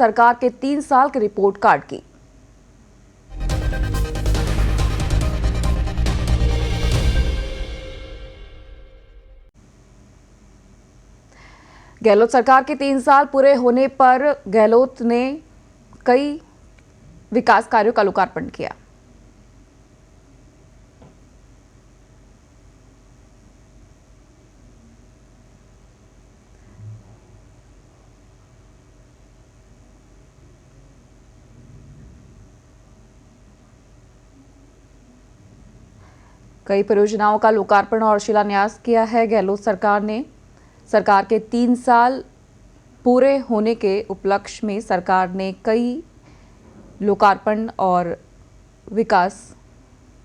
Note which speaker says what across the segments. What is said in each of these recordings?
Speaker 1: सरकार के 3 साल के रिपोर्ट कार्ड की। गहलोत सरकार के 3 साल पूरे होने पर गहलोत ने कई विकास कार्यों का लोकार्पण किया। कई परियोजनाओं का लोकार्पण और शिलान्यास किया है गहलोत सरकार ने। सरकार के 3 साल पूरे होने के उपलक्ष्य में सरकार ने कई लोकार्पण और विकास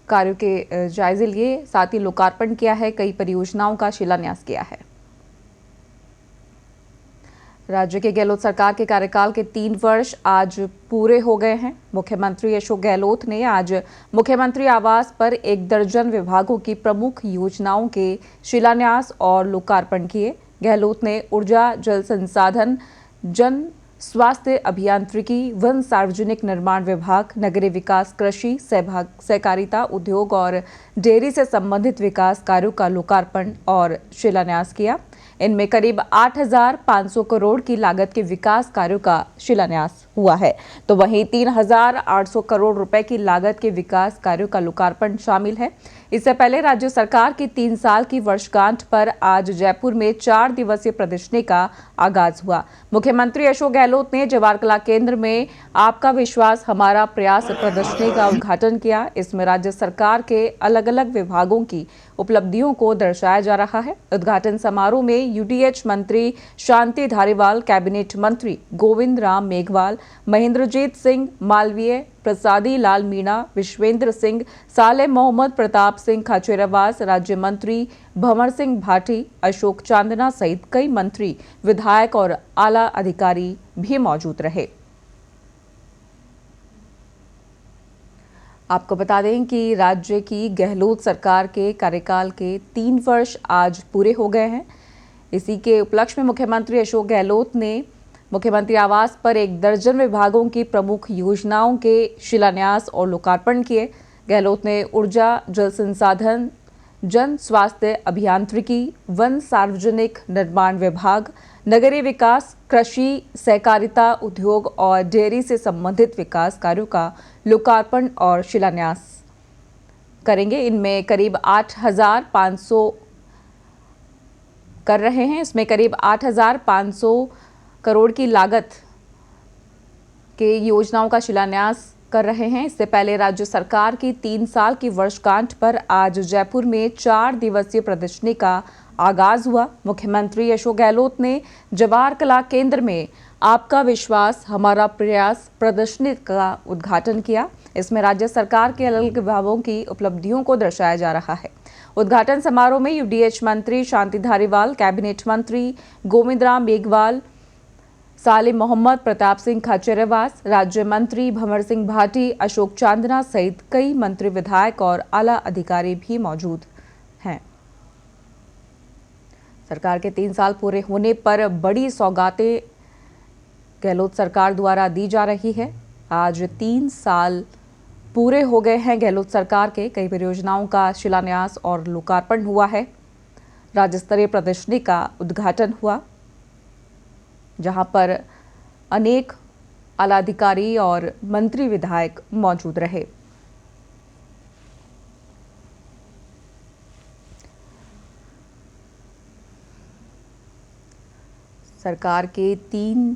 Speaker 1: कार्यों के जायजे लिए, साथ ही लोकार्पण किया है, कई परियोजनाओं का शिलान्यास किया है। राज्य के गहलोत सरकार के कार्यकाल के 3 वर्ष आज पूरे हो गए हैं। मुख्यमंत्री अशोक गहलोत ने आज मुख्यमंत्री आवास पर 1 दर्जन विभागों की प्रमुख योजनाओं के शिलान्यास और लोकार्पण किए। गहलोत ने ऊर्जा, जल संसाधन, जन स्वास्थ्य, अभियांत्रिकी, वन सार्वजनिक निर्माण विभाग, नगरीय विकास, कृषि, सहकारिता, उद्योग और डेयरी से संबंधित विकास कार्यों का लोकार्पण और शिलान्यास किया। इनमें करीब 8,500 करोड़ की लागत के विकास कार्यों का शिलान्यास हुआ है, तो वहीं 3,800 करोड़ रुपए की लागत के विकास कार्यों का लोकार्पण शामिल है। इससे पहले राज्य सरकार की 3 साल की वर्षगांठ पर आज जयपुर में 4 दिवसीय प्रदर्शनी का आगाज हुआ। मुख्यमंत्री अशोक गहलोत ने जवाहर कला केंद्र में आपका विश्वास हमारा प्रयास प्रदर्शनी का उद्घाटन किया। इसमें राज्य सरकार के अलग अलग विभागों की उपलब्धियों को दर्शाया जा रहा है। उद्घाटन समारोह में यूडीएच मंत्री शांति धारीवाल, कैबिनेट मंत्री गोविंद राम मेघवाल, महेंद्रजीत सिंह मालवीय, प्रसादी लाल मीणा, विश्वेंद्र सिंह, सालेह मोहम्मद, प्रताप सिंह खाचरियावास, राज्य मंत्री भंवर सिंह भाटी, अशोक चांदना सहित कई मंत्री, विधायक और आला अधिकारी भी मौजूद रहे। आपको बता दें कि राज्य की गहलोत सरकार के कार्यकाल के 3 वर्ष आज पूरे हो गए हैं। इसी के उपलक्ष्य में मुख्यमंत्री अशोक गहलोत ने मुख्यमंत्री आवास पर 1 दर्जन विभागों की प्रमुख योजनाओं के शिलान्यास और लोकार्पण किए। गहलोत ने ऊर्जा, जल संसाधन, जन स्वास्थ्य, अभियांत्रिकी, वन सार्वजनिक निर्माण विभाग, नगरीय विकास, कृषि, सहकारिता, उद्योग और डेयरी से संबंधित विकास कार्यों का लोकार्पण और शिलान्यास करेंगे। इनमें करीब 8,500 कर रहे हैं। इसमें करीब 8,500 करोड़ की लागत के योजनाओं का शिलान्यास कर रहे हैं। इससे पहले राज्य सरकार की 3 साल की वर्षगांठ पर आज जयपुर में 4 दिवसीय प्रदर्शनी का आगाज हुआ। मुख्यमंत्री अशोक गहलोत ने जवाहर कला केंद्र में आपका विश्वास हमारा प्रयास प्रदर्शनी का उद्घाटन किया। इसमें राज्य सरकार के अलग अलग विभागों की उपलब्धियों को दर्शाया जा रहा है। उद्घाटन समारोह में यूडीएच मंत्री शांति धारीवाल, कैबिनेट मंत्री गोविंद राम मेघवाल, सालेह मोहम्मद, प्रताप सिंह खाचरियावास, राज्य मंत्री भंवर सिंह भाटी, अशोक चांदना सहित कई मंत्री, विधायक और आला अधिकारी भी मौजूद हैं। सरकार के 3 साल पूरे होने पर बड़ी सौगातें गहलोत सरकार द्वारा दी जा रही है। आज 3 साल पूरे हो गए हैं गहलोत सरकार के। कई परियोजनाओं का शिलान्यास और लोकार्पण हुआ है। राज्य स्तरीय प्रदर्शनी का उद्घाटन हुआ, जहां पर अनेक आलाधिकारी और मंत्री, विधायक मौजूद रहे। सरकार के 3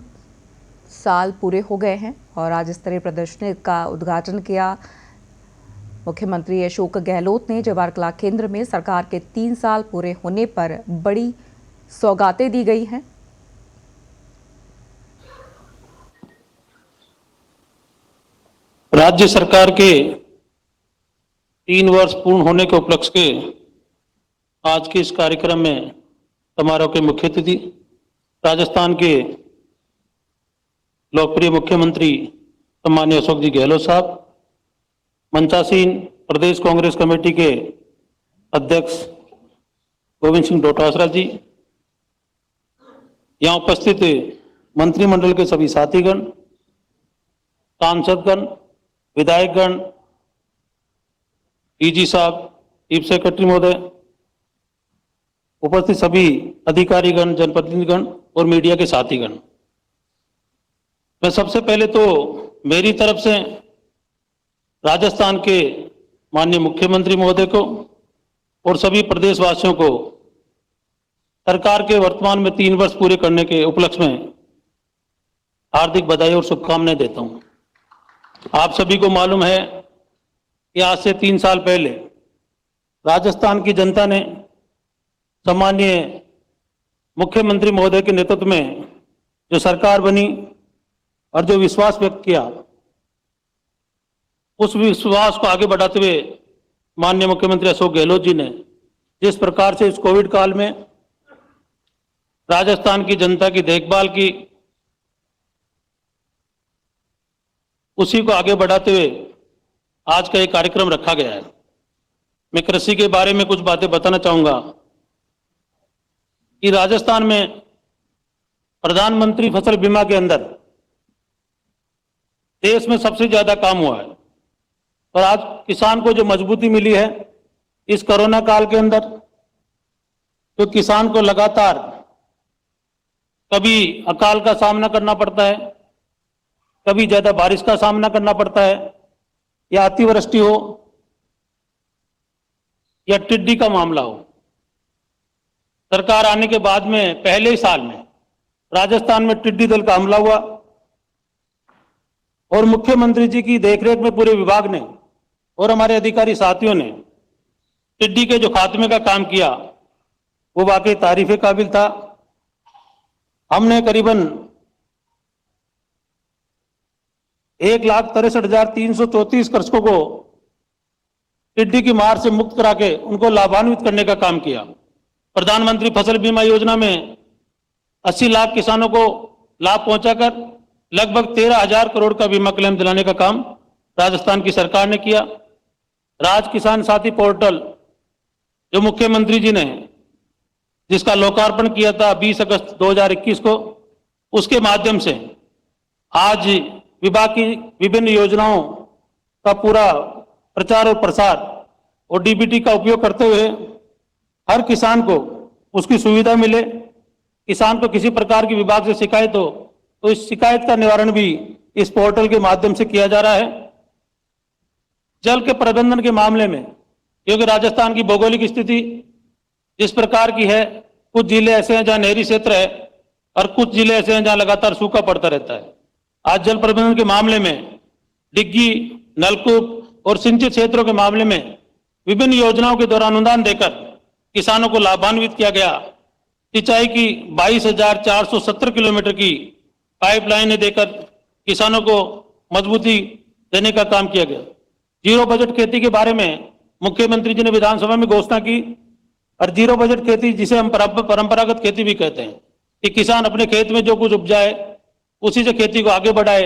Speaker 1: साल पूरे हो गए हैं और आज स्तरीय प्रदर्शनी का उद्घाटन किया मुख्यमंत्री अशोक गहलोत ने। जवाहर कला केंद्र में सरकार के 3 साल पूरे होने पर बड़ी सौगातें दी गई हैं।
Speaker 2: राज्य सरकार के 3 वर्ष पूर्ण होने के उपलक्ष्य के आज के इस कार्यक्रम में समारोह के मुख्य अतिथि राजस्थान के लोकप्रिय मुख्यमंत्री सम्माननीय अशोक जी गहलोत साहब, मंचासीन प्रदेश कांग्रेस कमेटी के अध्यक्ष गोविंद सिंह डोटासरा जी, यहाँ उपस्थित मंत्रिमंडल के सभी साथीगण, सांसदगण, विधायकगण, डीजी साहब, चीफ सेक्रेटरी महोदय, उपस्थित सभी अधिकारीगण, जनप्रतिनिधिगण और मीडिया के साथीगण, मैं सबसे पहले तो मेरी तरफ से राजस्थान के माननीय मुख्यमंत्री महोदय को और सभी प्रदेशवासियों को सरकार के वर्तमान में 3 वर्ष पूरे करने के उपलक्ष्य में हार्दिक बधाई और शुभकामनाएं देता हूं। आप सभी को मालूम है कि आज से 3 साल पहले राजस्थान की जनता ने सम्माननीय मुख्यमंत्री महोदय के नेतृत्व में जो सरकार बनी और जो विश्वास व्यक्त किया, उस विश्वास को आगे बढ़ाते हुए माननीय मुख्यमंत्री अशोक गहलोत जी ने जिस प्रकार से इस कोविड काल में राजस्थान की जनता की देखभाल की, उसी को आगे बढ़ाते हुए आज का एक कार्यक्रम रखा गया है। मैं कृषि के बारे में कुछ बातें बताना चाहूंगा कि राजस्थान में प्रधानमंत्री फसल बीमा के अंदर देश में सबसे ज्यादा काम हुआ है और आज किसान को जो मजबूती मिली है इस कोरोना काल के अंदर, तो किसान को लगातार कभी अकाल का सामना करना पड़ता है, कभी ज्यादा बारिश का सामना करना पड़ता है, या अतिवृष्टि हो या टिड्डी का मामला हो। सरकार आने के बाद में पहले ही साल में राजस्थान में टिड्डी दल का हमला हुआ और मुख्यमंत्री जी की देखरेख में पूरे विभाग ने और हमारे अधिकारी साथियों ने टिड्डी के जो खात्मे का काम किया वो वाकई तारीफ काबिल था। हमने करीबन 1,63,334 कृषकों को टिड्डी की मार से मुक्त करा के उनको लाभान्वित करने का काम किया। प्रधानमंत्री फसल बीमा योजना में 80 लाख किसानों को लाभ पहुंचाकर लगभग 13,000 करोड़ का बीमा क्लेम दिलाने का काम राजस्थान की सरकार ने किया। राज किसान साथी पोर्टल जो मुख्यमंत्री जी ने जिसका लोकार्पण किया था 20 अगस्त 2021 को, उसके माध्यम से आज विभाग की विभिन्न योजनाओं का पूरा प्रचार और प्रसार और डीबीटी का उपयोग करते हुए हर किसान को उसकी सुविधा मिले। किसान को किसी प्रकार की विभाग से शिकायत हो तो इस शिकायत का निवारण भी इस पोर्टल के माध्यम से किया जा रहा है। जल के प्रबंधन के मामले में, क्योंकि राजस्थान की भौगोलिक स्थिति जिस प्रकार की है, कुछ जिले ऐसे हैं जहां नहरी क्षेत्र है और कुछ जिले ऐसे हैं जहां लगातार सूखा पड़ता रहता है। आज जल प्रबंधन के मामले में डिग्गी, नलकूप और सिंचित क्षेत्रों के मामले में विभिन्न योजनाओं के द्वारा अनुदान देकर किसानों को लाभान्वित किया गया। सिंचाई की 22,470 किलोमीटर की पाइपलाइनें देकर किसानों को मजबूती देने का काम किया गया। जीरो बजट खेती के बारे में मुख्यमंत्री जी ने विधानसभा में घोषणा की और जीरो बजट खेती, जिसे हम परंपरागत खेती भी कहते हैं, कि किसान अपने खेत में जो कुछ उपजाए उसी से खेती को आगे बढ़ाए,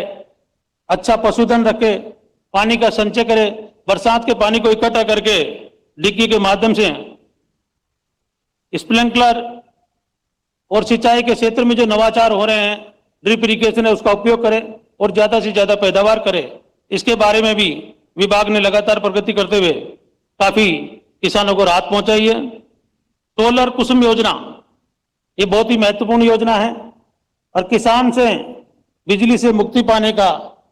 Speaker 2: अच्छा पशुधन रखे, पानी का संचय करे, बरसात के पानी को इकट्ठा करके डिग्गी के माध्यम से स्प्रिंकलर और सिंचाई के क्षेत्र में जो नवाचार हो रहे हैं, ड्रिप इरिगेशन है, उसका उपयोग करें और ज्यादा से ज्यादा पैदावार करें। इसके बारे में भी विभाग ने लगातार प्रगति करते हुए काफी किसानों को राहत पहुंचाई है। सोलर कुसुम योजना ये बहुत ही महत्वपूर्ण योजना है और किसान से बिजली से मुक्ति पाने का,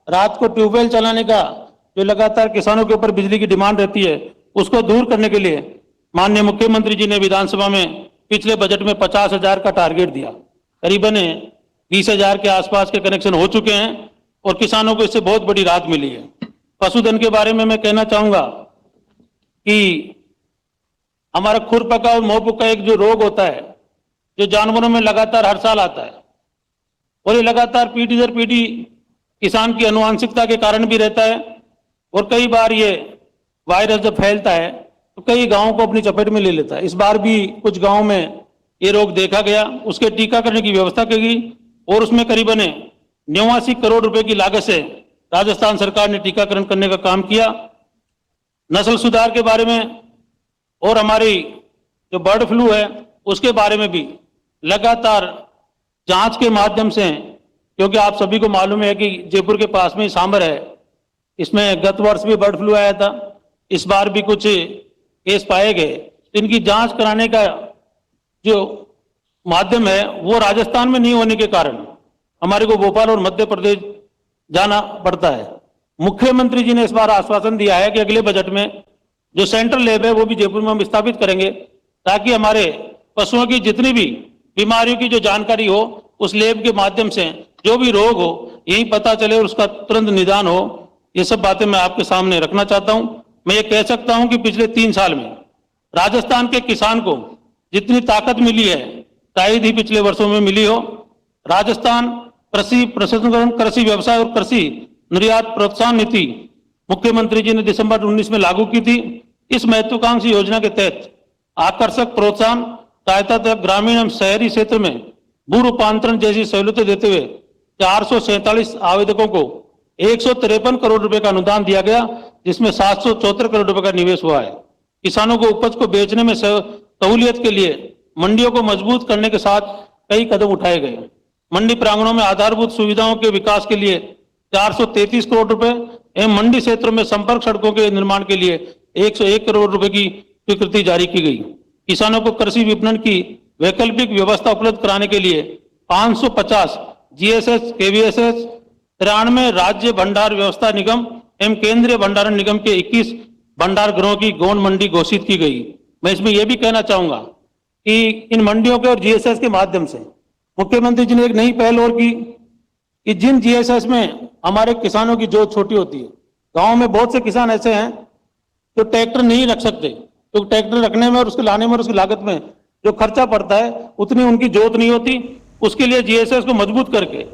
Speaker 2: रात को ट्यूबवेल चलाने का जो लगातार किसानों के ऊपर बिजली की डिमांड रहती है, उसको दूर करने के लिए माननीय मुख्यमंत्री जी ने विधानसभा में पिछले बजट में 50,000 का टारगेट दिया। करीबन 20,000 के आसपास के कनेक्शन हो चुके हैं और किसानों को इससे बहुत बड़ी राहत मिली है। पशुधन के बारे में मैं कहना चाहूंगा कि हमारा खुरपका और मोहपका एक जो रोग होता है जो जानवरों में लगातार हर साल आता है और ये लगातार पीढ़ी दर पीढ़ी किसान की अनुवांशिकता के कारण भी रहता है और कई बार ये वायरस जब फैलता है तो कई गांवों को अपनी चपेट में ले लेता है। इस बार भी कुछ गांवों में ये रोग देखा गया, उसके टीकाकरण की व्यवस्था की गई और उसमें करीबन 89 करोड़ रुपए की लागत से राजस्थान सरकार ने टीकाकरण करने का काम किया। नस्ल सुधार के बारे में और हमारी जो बर्ड फ्लू है उसके बारे में भी लगातार जांच के माध्यम से क्योंकि आप सभी को मालूम है कि जयपुर के पास में ही सांबर है, इसमें गत वर्ष भी बर्ड फ्लू आया था, इस बार भी कुछ केस पाए गए। तो इनकी जांच कराने का जो माध्यम है वो राजस्थान में नहीं होने के कारण हमारे को भोपाल और मध्य प्रदेश जाना पड़ता है। मुख्यमंत्री जी ने इस बार आश्वासन दिया है कि अगले बजट में जो सेंट्रल लैब है वो भी जयपुर में हम स्थापित करेंगे, ताकि हमारे पशुओं की जितनी भी बीमारियों की जो जानकारी हो उस लैब के माध्यम से जो भी रोग हो यही पता चले और उसका तुरंत निदान हो। ये सब बातें मैं आपके सामने रखना चाहता हूं। मैं ये कह सकता हूं कि पिछले 3 साल में राजस्थान के किसान को जितनी ताकत मिली है शायद ही पिछले वर्षों में मिली हो। राजस्थान कृषि प्रसंस्करण, कृषि व्यवसाय और कृषि निर्यात प्रोत्साहन नीति मुख्यमंत्री जी ने दिसंबर 19 में लागू की थी। इस महत्वाकांक्षी योजना के तहत आकर्षक प्रोत्साहन सहायता तक ग्रामीण एवं शहरी क्षेत्र में भू रूपांतरण जैसी सहूलतें देते हुए 447 आवेदकों को 153 करोड़ रुपए का अनुदान दिया गया, जिसमें 774 करोड़ रुपए का निवेश हुआ है। किसानों को उपज को बेचने में सहूलियत के लिए मंडियों को मजबूत करने के साथ कई कदम उठाए गए। मंडी प्रांगणों में आधारभूत सुविधाओं के विकास के लिए 433 करोड़ रुपए एवं मंडी क्षेत्रों में संपर्क सड़कों के निर्माण के लिए 101 करोड़ रुपए की स्वीकृति जारी की गई। किसानों को कृषि विपणन की वैकल्पिक व्यवस्था उपलब्ध कराने के लिए 550 जीएसएस, केवीएसएस, 93 राज्य भंडार व्यवस्था निगम एवं केंद्रीय भंडारण निगम के 21 भंडार गृहों की गौण मंडी घोषित की गई। मैं इसमें यह भी कहना चाहूंगा कि इन मंडियों के और जीएसएस के माध्यम से मुख्यमंत्री जी ने एक नई पहल और की कि जिन जीएसएस में हमारे किसानों की जोत छोटी होती है, गांव में बहुत से किसान ऐसे हैं जो ट्रैक्टर नहीं रख सकते, तो ट्रैक्टर रखने में और उसको लाने में और उसकी लागत में जो खर्चा पड़ता है उतनी उनकी जोत नहीं होती। उसके लिए जीएसएस को मजबूत करके